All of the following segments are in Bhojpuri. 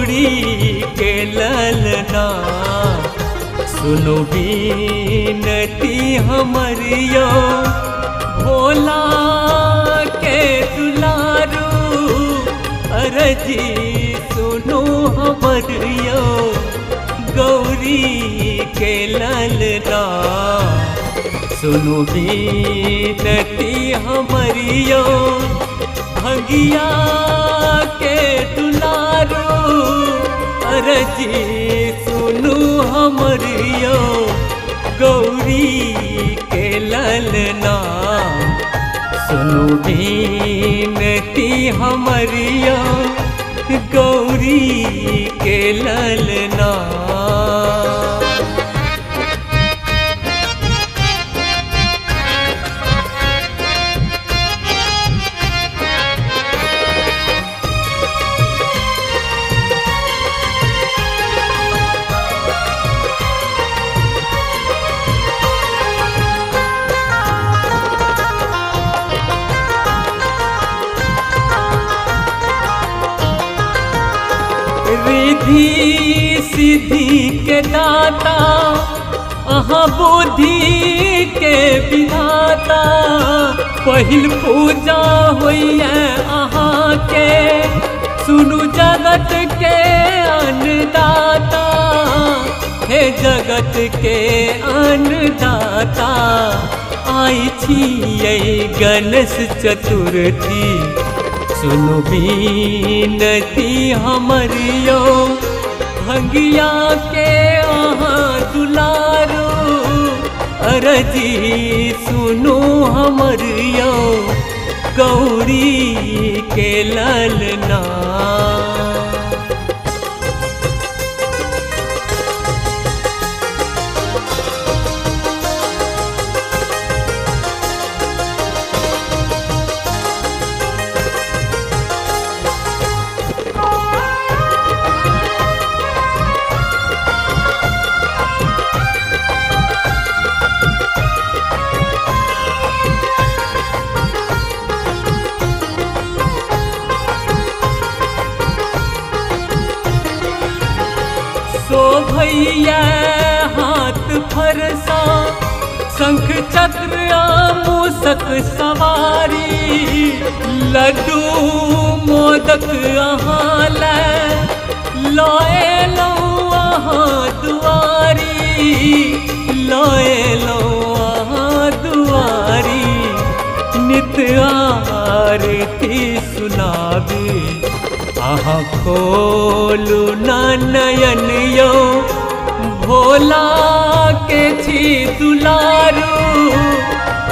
गौरी के ललना सुनो बीनती हमरियो भोला के दुलारू अरजी सुनो हमरियो गौरी के ललना सुनो बीनती हमरियो भगिया के दुलारू अरजी सुनो हमरियो गौरी के ललना सुनो बीनती हमरियो गौरी के ललना। रिद्धि सिद्धि के दाता अहाँ बुद्धि के विधाता पहिल पूजा होइए अहाँ के सुनु जगत के अन्नदाता हे जगत के अन्नदाता आई छियै गणेश चतुर्थी सुनु बीनती हमरियो भंगिया के अहाँ दुलारो अरजी सुनु हमरियो गौरी के ललना। भैया हाथ फरसा शंख चक्र मूसक सवारी लड्डू मोदक अहाँ लए लो अहाँ दुआरी लए लो अहाँ दुआरी नित्य आरती सुनाबी अहाँ खोलू ना नयन यो भोला के छी दुलारू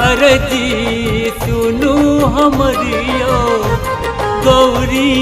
अरजी सुनु हमरियो गौरी